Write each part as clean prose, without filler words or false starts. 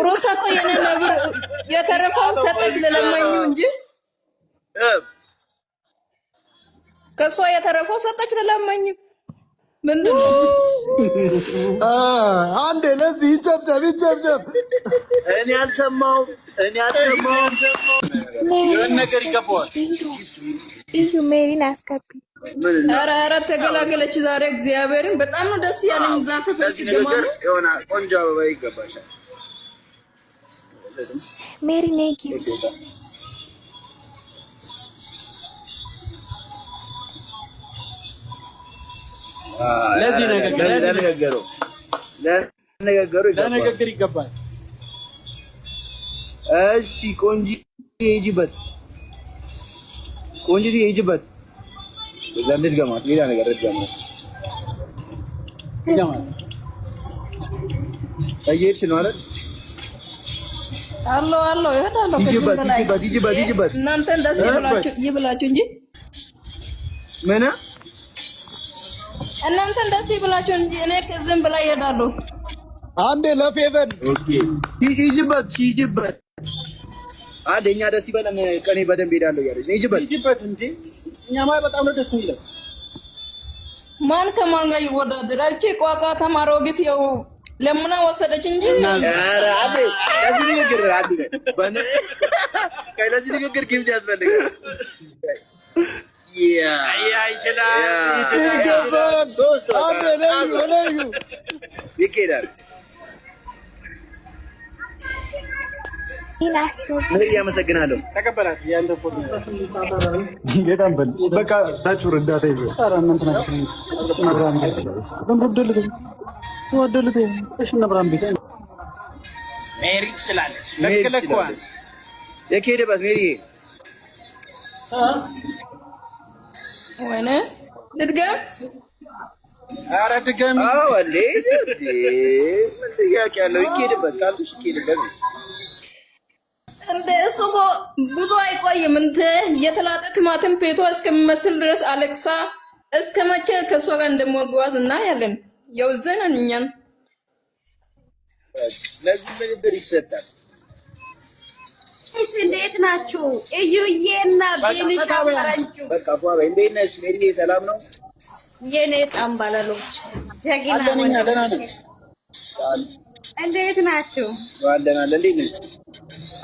ሩታ እኮ የኔ ነብር የተረፈውን ሰጠች ለለማኙ እንጂ ከሷ የተረፈው ሰጠች ለለማኙ። ምንድን ነው አንዴ ለዚህ ይጨብጨብ ይጨብጨብ። እኔ አልሰማሁም የሆነ ነገር ይገባዋል። እዩ ሜሪን አስገቢ። ኧረ ተገላገለች ዛሬ። እግዚአብሔርን በጣም ነው ደስ ያለኝ። እዛ ሰፈር ሲገማ የሆነ ቆንጆ አበባ ይገባሻል ሜሪ ነጊ። ለዚህ ለነገሩ ይገባል። እሺ ቆንጆ ሂጂበት፣ ቆንጆ ሂጂበት። ዘንድ ገማት ሌላ ነገር ገማት እየሄድሽ ነው አይደል? አሎ ይሄዳለሁ። ሂጂበት። እናንተ ደስ ይብላችሁ እንጂ ምን እናንተ ደስ ይብላችሁ እንጂ እኔ ከዚህም በላይ እሄዳለሁ። አንዴ ለፌቨን ሂጂበት። አንደኛ ደስ ይበለን። ቀኔ በደንብ ሄዳለሁ ያለች ሂጂበት እንጂ እኛማ በጣም ነው ደስ የሚለው። ማን ከማን ጋር ይወዳደራል? እቺ ቋቋ ተማሮግት ይው ለምና ወሰደች እንጂ ኧረ አዴ ለዚህ ንግግር ለዚህ ንግግር ጊፍት ያስፈልጋል። ይኬዳል። ምን ያመሰግናለሁ። ተቀበላት ያንተ ፎቶ ጌታን በል በቃ ታቹር እንዳታ ይዘ ሜሪ ትስላለች። ለክለኳን የኬደባት ሜሪ ወይኔ ልድገም። ኧረ ድገም። አዎ አለ ምን ጥያቄ አለው? ይኬድበት ካልኩሽ ይኬድበት። እንደ እሱ እኮ ብዙ አይቆይም። እንደ የተላጠ ቲማቲም ፔቶ እስከሚመስል ድረስ አሌክሳ እስከ መቼ ከእሷ ጋር እንደምጓዝ እና ያለን የውዘነን እኛን ለዚህ ምን ብር ይሰጣል? እሺ እንዴት ናችሁ? እዩዬና ቢኒሻ ፈረንጁ በቃ ፏ በይ። እንዴት ነሽ ሜሪ? ሰላም ነው የኔ ጣምባለሎች ጀግና እንዴት ናችሁ? ዋለናል። እንዴት ነሽ?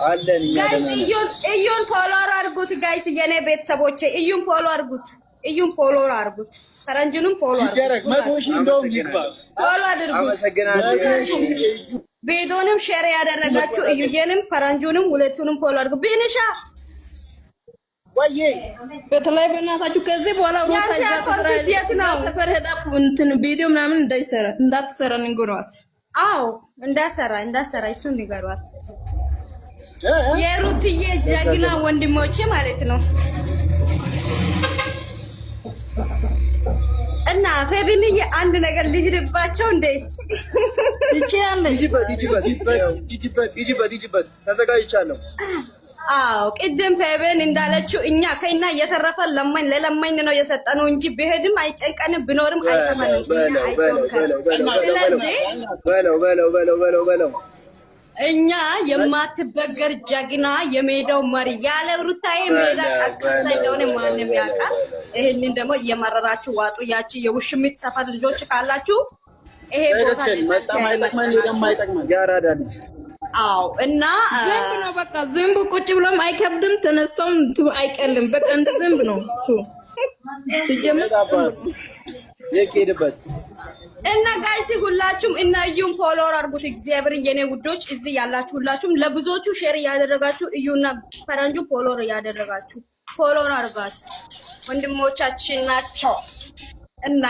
አለን እኛ ጋይስ እዩን ፎሎ አድርጉት ጋይስ፣ የኔ ቤተሰቦቼ እዩን ፎሎ አድርጉት፣ እዩን ፎሎ አድርጉት፣ ፈረንጁንም ፎሎ አድርጉት። መቶሺ እንደውም ይግባል። ፎሎ አድርጉት። አመሰግናለሁ። ቪዲዮንም ሼር ያደረጋችሁ እዩዬንም ፈረንጁንም ሁለቱንም ፎሎ አድርጉ። ቢኒሻ ወይዬ በተለይ በእናታችሁ ከዚህ በኋላ ሩታ እዛ ሰፈር ሄዳ እንትን ቪዲዮ ምናምን እንዳትሰራ ንገሯት። አዎ እንዳሰራ እሱን ንገሯት። የሩትዬ ጀግና ወንድሞቼ ማለት ነው። እና ፌቢንዬ አንድ ነገር ልሂድባቸው እንዴ? ትችያለሽ። ሂጂበት ተዘጋጅቻለሁ። አዎ ቅድም ፌቤን እንዳለችው እኛ ከኛ የተረፈ ለለማኝ ነው የሰጠነው እንጂ ቢሄድም አይጨንቀንም፣ ቢኖርም አይተመንም። ስለዚህ በለው እኛ የማትበገር ጀግና የሜዳው መሪ ያለ ሩታዬ ሜዳ ቀዝቃዛ እንደሆነ ማንም ያውቃል። ይሄንን ደግሞ እየመረራችሁ ዋጡ። ያቺ የውሽሚት ሰፈር ልጆች ካላችሁ ይሄ ቦታ አዎ እና ዝንብ ነው በቃ ዝንብ ቁጭ ብሎም አይከብድም፣ ተነስቶም አይቀልም። በቃ እንደ ዝንብ ነው እሱ ሲጀምር የኬድበት እና ጋይስ ሁላችሁም እና እዩን ፎሎወር አድርጉት። እግዚአብሔር የኔ ውዶች እዚህ ያላችሁ ሁላችሁም ለብዙዎቹ ሼር እያደረጋችሁ እዩና ፈረንጁ ፎሎወር እያደረጋችሁ ፎሎወር አድርጋችሁ ወንድሞቻችን ናቸው እና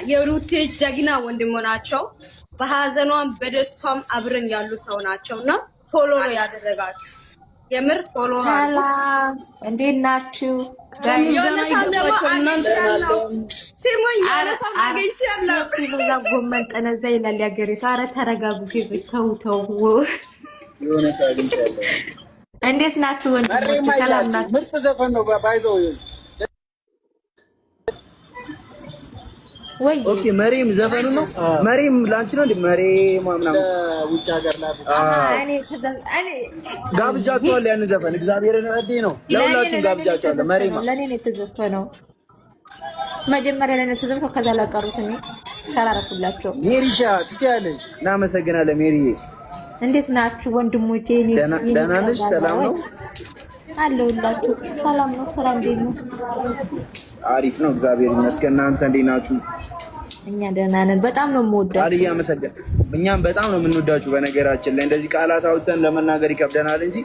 የሩቴ ጀግና ወንድሞ ናቸው። በሐዘኗም በደስቷም አብረን ያሉ ሰው ናቸውና ፎሎወር ያደረጋችሁ የምር ፎሎወር ሰላም እንዴት ናችሁ? ጎመን ጠነዛ ይላል ያገሬ ሰው። ኧረ ተረጋጉ ሴቶች፣ ተው። እንዴት ናችሁ ወንድሞች? ሰላም ናችሁ? ምርጥ ዘፈን ነው ባይዘው ወይ ኦኬ መሪም ዘፈኑ ነው። መሪም ላንቺ ነው እንዴ? መሪም ምናምን ውጭ ሀገር ላይ እኔ ጋብዣቸዋለሁ። ያን ዘፈን እግዚአብሔርን እዴ ነው ለሁላችሁም ጋብዣቸዋለሁ። መሪም ለኔ ነው የተዘፈነው። መጀመሪያ ላይ ነው የተዘፈነው። ከዛ ላቀሩት እኔ ሰራራኩላቸው። ሜሪሻ ትቻለሽ። እናመሰግናለን ሜሪዬ። እንዴት ናችሁ ወንድሞቼ? እኔ ደህና ነሽ? ሰላም ነው አለሁላችሁ። ሰላም ነው። ሰላም እንዴት ነው? አሪፍ ነው እግዚአብሔር ይመስገን። እናንተ እንዴት ናችሁ? እኛ ደህና ነን። በጣም ነው የምወዳችሁ። አልያ መሰገን። እኛም በጣም ነው የምንወዳችሁ። በነገራችን ላይ እንደዚህ ቃላት አውጥተን ለመናገር ይከብደናል እንጂ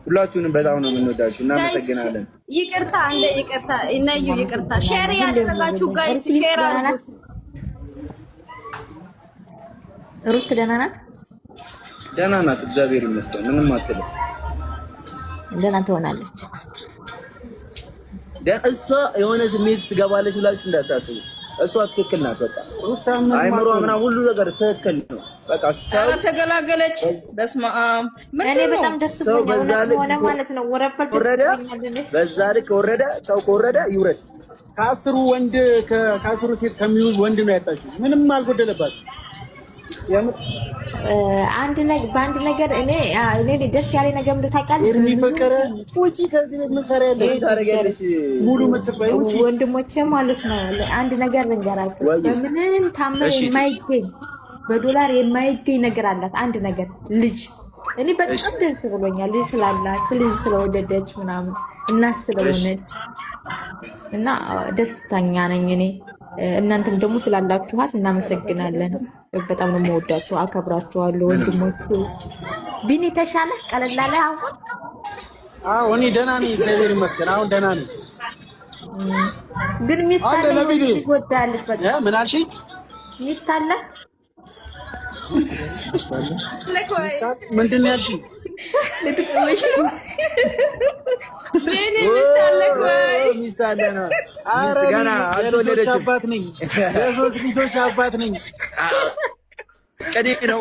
ሁላችሁንም በጣም ነው የምንወዳችሁ። እናመሰግናለን። ይቅርታ አንዴ ይቅርታ እናዩ ይቅርታ። ሼር ያደረጋችሁ ጋይስ ሼር አድርጉት። ሩት ደህና ናት? ደህና ናት እግዚአብሔር ይመስገን። ምንም አትልም። ደህና ትሆናለች። እሷ የሆነ ስሜት ትገባለች ብላችሁ እንዳታስቡ። እሷ ትክክል ናት። በቃ አይምሮ ምናምን ሁሉ ነገር ትክክል ነው። በቃ ሰው ተገላገለች። በስመ አብ እኔ በጣም ደስ ብሎኛል ማለት ነው። ወረደ በዛ ልክ ወረደ። ሰው ከወረደ ይውረድ። ከአስሩ ወንድ ከአስሩ ሴት ከሚውል ወንድ ነው ያጣችው። ምንም አልጎደለባትም። አንድ ነገር በአንድ ነገር እኔ ደስ ያለ ነገር ምን ታውቃለህ? የሚፈቀረ ውጪ ከዚህ ምን ሰራለህ? ታረጋለሽ ሙሉ ምትባይ ውጪ ወንድሞቼ ማለት ነው። አንድ ነገር ልንገራችሁ። በምንም ታምር የማይገኝ በዶላር የማይገኝ ነገር አላት። አንድ ነገር ልጅ። እኔ በጣም ደስ ብሎኛል። ልጅ ስላላት፣ ልጅ ስለወደደች ምናምን እናት ስለሆነች እና ደስተኛ ነኝ እኔ። እናንተም ደግሞ ስላላችኋት እናመሰግናለን። በጣም ነው የምወዳችሁ፣ አከብራችኋለሁ ወንድሞቼ። ቢኒ ተሻለ ቀለል አለ አሁን? አዎ እኔ ደህና ነኝ እግዚአብሔር ይመስገን። አሁን ደህና ነኝ። ግን ሚስት አለ ይጎዳልሽ። በቃ ምን አልሽኝ? ሚስት አለ ምንድን ነው ያልሽኝ? ልትቀበሽ ነው? ቢኒ ሚስት አለ ወይ? ሚስት አለ ነው። ኧረ ገና አልወለደችም። አባት ነኝ። የሶስት ልጆች አባት ነኝ። ቀኔ ነው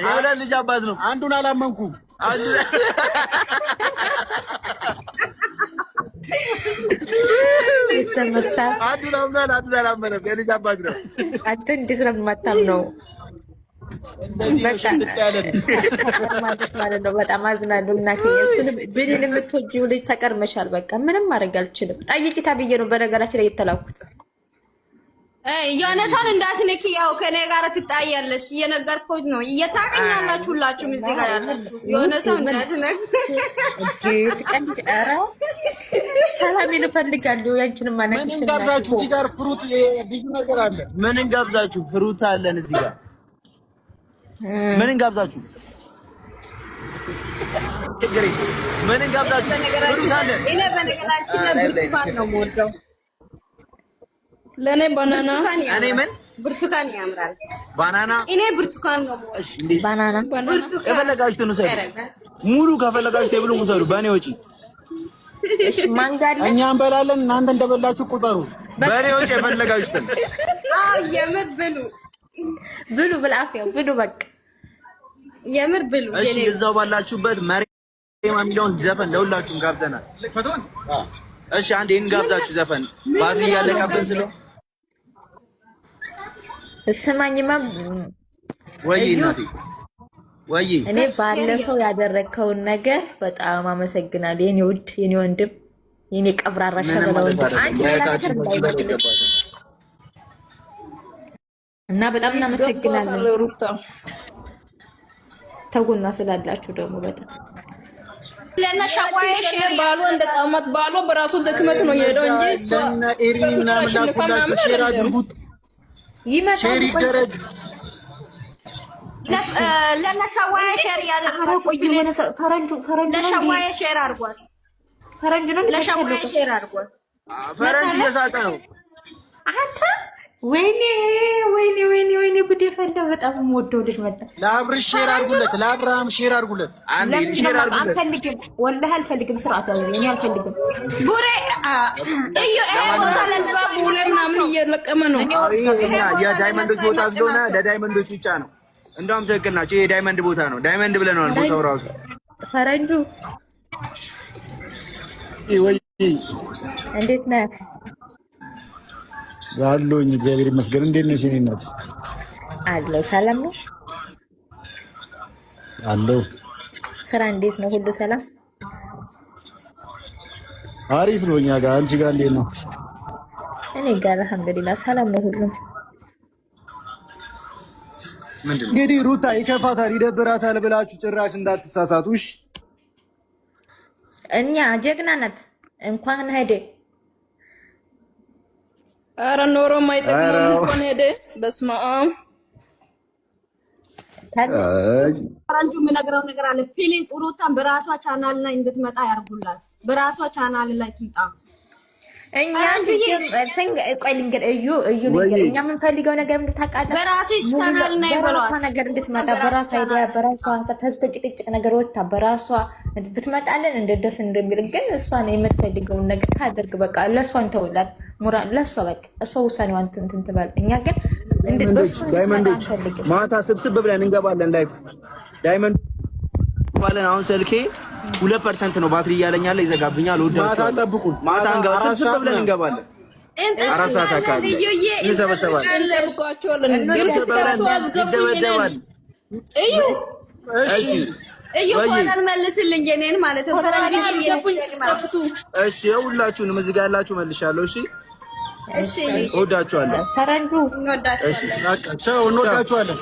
የሁለት ልጅ አባት ነው። አንዱን አላመንኩም። አንዱን አላመነም። የልጅ አባት ነው። አንተ እንዴት ነው የማታምነው? ማለት ነው። በጣም አዝናለሁ እናቴ። እሱን ብሌን የምትወጂው ልጅ ተቀርመሻል። በቃ ምንም ማድረግ አልችልም። ጠይቂ ተብዬ ነው በነገራችን ላይ የተላኩት። የሆነ ሰውን እንዳትነኪ፣ ያው ከኔ ጋር ትጣያለሽ እየነገርኩሽ ነው። እየታቀኛላችሁ ሁላችሁም እዚህ ጋር ያላችሁ የሆነ ሰው እንዳትነኪ። ሰላም እፈልጋለሁ። ያንቺን ማነክ ምን እንጋብዛችሁ? እዚህ ጋር ፍሩት ብዙ ነገር አለ። ምን እንጋብዛችሁ? ፍሩት አለን እዚህ ጋር። ምን እንጋብዛችሁ? ምን እንጋብዛችሁ? በነገራችን ላይ ብርቱካን ነው የምወደው። ለኔ ባናና። እኔ ምን ብርቱካን ያምራል። ባናና። እኔ ብርቱካን ነው የምወደው። እሺ እንዴ ባናና ከፈለጋችሁት ነው ሙሉ ከፈለጋችሁ ተብሎ ሙሰሩ በእኔ ወጪ። እሺ ማንጋል እኛ እንበላለን፣ እናንተ እንደበላችሁ ቁጠሩ። በእኔ ወጪ የፈለጋችሁት። አዎ የምር ብሉ ብላፊያው ብሉ በቃ የምር ብሉ። እሺ እዛው ባላችሁበት መሪማ የሚለውን ዘፈን ለሁላችሁም ጋብዘናል። እሺ አንዴ እንጋብዛችሁ ዘፈን ባሪ ያለቀብን ስለው እስማኝማ ወይ እናቴ ወይ እኔ ባለፈው ያደረከውን ነገር በጣም አመሰግናለሁ የኔ ውድ የኔ ወንድም የኔ ቀብራራ ሸበላ ወንድም አንቺ እና በጣም እናመሰግናለን ሩታ ተጎና ስላላችሁ ደግሞ በጣም ለነሻዋይ ሼር ባሎ እንደቃመት ባሎ በራሱ ድክመት ነው የሄደው እንጂ እሷ ኤሪና ምናምን ሼር አድርጉት። ይመጣል ይደረግ። ለነሻዋይ ሼር ያደረጋችሁ ፕሊዝ ለሻዋይ ሼር አድርጓት። ፈረንጅ ነው ለሻዋይ ሼር አድርጓት። ፈረንጅ እየሳቀ ነው አንተ ወይኔ ጉዴ ፈንታ። በጣም የምወደው ልጅ መጣ። ለአብርሽ ሼር አድርጉለት፣ ለአብርሃም ሼር አድርጉለት። አንዴ ሼር አድርጉለት። አልፈልግም ወላሂ አልፈልግም። ስርዓት ያዘ እኔ አልፈልግም። ቡሬ እዩ ቦታ ለዛ ቡሬ ምናምን እየለቀመ ነው። የዳይመንዶች ቦታ ስለሆነ ለዳይመንዶች ብቻ ነው። እንደውም ትክክል ናቸው። ይሄ ዳይመንድ ቦታ ነው። ዳይመንድ ብለናል ቦታው ራሱ ፈረንጁ እንዴት ነህ? አለሁኝ እግዚአብሔር ይመስገን። እንዴት ነሽ የእኔ እናት? አለሁ። ሰላም ነው አለሁ። ስራ እንዴት ነው? ሁሉ ሰላም? አሪፍ ነው እኛ ጋር። አንቺ ጋር እንዴት ነው? እኔ ጋር አልሐምዱሊላህ ሰላም ነው ሁሉ። እንግዲህ ሩታ ይከፋታል ይደብራታል ብላችሁ ጭራሽ እንዳትሳሳቱሽ። እኛ ጀግና ናት እንኳን ሄደ። ኧረ ኖሮ ማይጠቅም እንኳን ሄደ። በስመ አብ ፈረንጁ የምነግረው ነገር አለ። ፕሊዝ ሩታን በራሷ ቻናል ላይ እንድትመጣ ያርጉላት። በራሷ ቻናል ላይ ትምጣ። እኛ ቆይ ልንገር እዩ ልንገር እኛ የምንፈልገው ነገር ምንድን ታውቃለህ? በራሱ ቻናል ላይ በራሷ ነገር እንድትመጣ በራሷ አይዲያ በራሷ ሀሳብ ተጭቅጭቅ ነገር ወጣ በራሷ ብትመጣለን እንደ ደስ እንደሚል ግን እሷን የምትፈልገውን ነገር ታደርግ። በቃ ለእሷ እንተውላት። ሙራን ለእሷ በቃ እሷ ውሳኔዋን እንትን ትበል። እኛ ግን ዳይመንዶች ማታ ስብስብ ብለን እንገባለን። ላይ ዳይመንድ ባለን አሁን ስልኬ 2% ነው ባትሪ እያለኛለ ይዘጋብኛል። ማታ ጠብቁን። ማታ ስብስብ ብለን እንገባለን። 4 ሰዓት አካባቢ እንሰበሰባለን። ይደበደባል። እዩ ሆናል መልስልኝ የኔን ማለት ነው። እሺ ሁላችሁንም እዚህ ጋር ያላችሁ መልሻለሁ። እሺ እሺ እወዳችኋለሁ። ፈረንጁ እንወዳችኋለን። ቻው እንወዳችኋለን።